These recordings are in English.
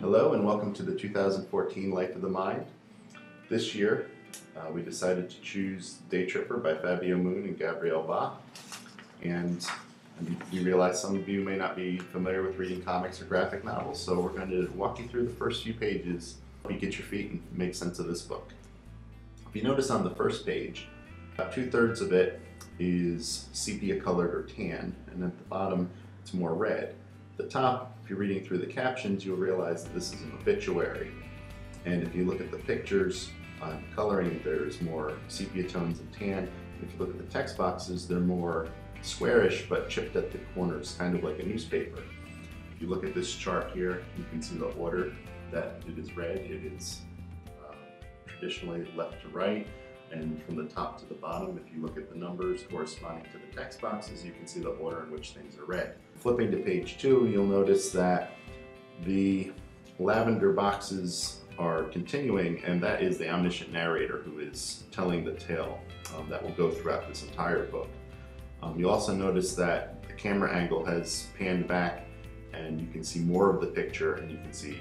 Hello and welcome to the 2014 Life of the Mind. This year we decided to choose Daytripper by Fábio and Gabriel. And we realize some of you may not be familiar with reading comics or graphic novels, so we're going to walk you through the first few pages, help you get your feet and make sense of this book. If you notice on the first page, about 2/3 of it is sepia colored or tan, and at the bottom it's more red. At the top, if you're reading through the captions, you'll realize that this is an obituary. And if you look at the pictures on coloring, there's more sepia tones and tan. If you look at the text boxes, they're more squarish but chipped at the corners, kind of like a newspaper. If you look at this chart here, you can see the order that it is read. It is traditionally left to right, and from the top to the bottom, if you look at the numbers corresponding to the text boxes, you can see the order in which things are read. Flipping to page 2, you'll notice that the lavender boxes are continuing, and that is the omniscient narrator who is telling the tale that will go throughout this entire book. You'll also notice that the camera angle has panned back, and you can see more of the picture, and you can see,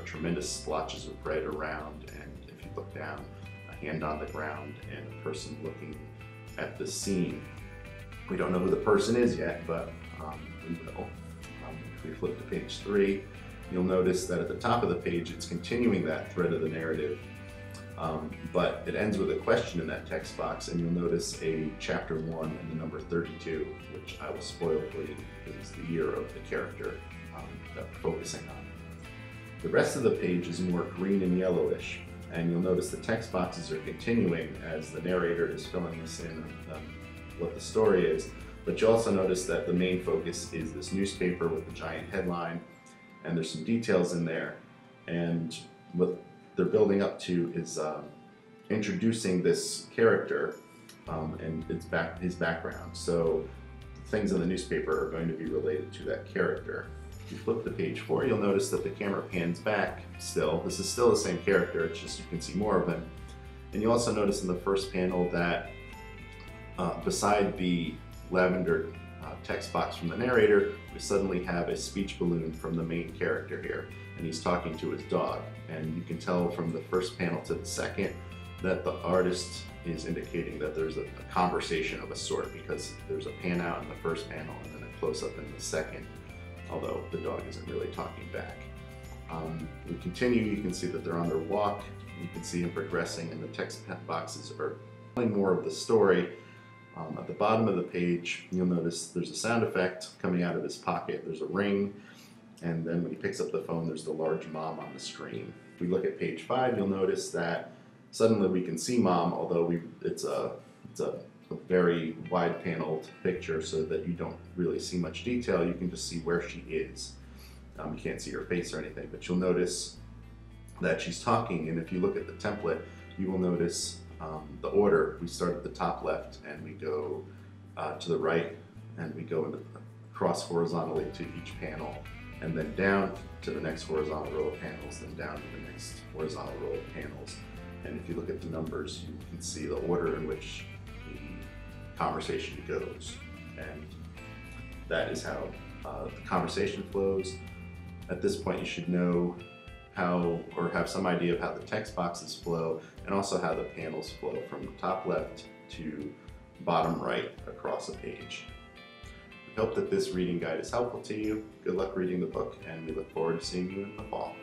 tremendous splotches of red around, and if you look down, a hand on the ground and a person looking at the scene. We don't know who the person is yet, but we will. If we flip to page 3, you'll notice that at the top of the page it's continuing that thread of the narrative, but it ends with a question in that text box, and you'll notice a chapter 1 and the number 32, which I will spoil for you because it's the year of the character that we're focusing on. The rest of the page is more green and yellowish, and you'll notice the text boxes are continuing as the narrator is filling us in on what the story is, but you also notice that the main focus is this newspaper with the giant headline, and there's some details in there, and what they're building up to is introducing this character and his background. So things in the newspaper are going to be related to that character. If you flip to page 4, you'll notice that the camera pans back still. This is still the same character, it's just you can see more of him. And you also notice in the first panel that beside the lavender text box from the narrator, we suddenly have a speech balloon from the main character here, and he's talking to his dog. And you can tell from the first panel to the second that the artist is indicating that there's a conversation of a sort, because there's a pan out in the first panel and then a close up in the second, although the dog isn't really talking back. We continue, you can see that they're on their walk, you can see him progressing, and the text boxes are telling more of the story. At the bottom of the page, you'll notice there's a sound effect coming out of his pocket. There's a ring, and then when he picks up the phone, there's the large mom on the screen. If we look at page 5, you'll notice that suddenly we can see mom, although it's a very wide paneled picture so that you don't really see much detail. You can just see where she is. You can't see her face or anything, but you'll notice that she's talking, and if you look at the template, you will notice the order. We start at the top left and we go to the right, and we go across horizontally to each panel, and then down to the next horizontal row of panels, then down to the next horizontal row of panels. And if you look at the numbers, you can see the order in which the conversation goes, and that is how the conversation flows. At this point, you should know how, or have some idea of how the text boxes flow, and also how the panels flow from the top left to bottom right across a page. We hope that this reading guide is helpful to you. Good luck reading the book, and we look forward to seeing you in the fall.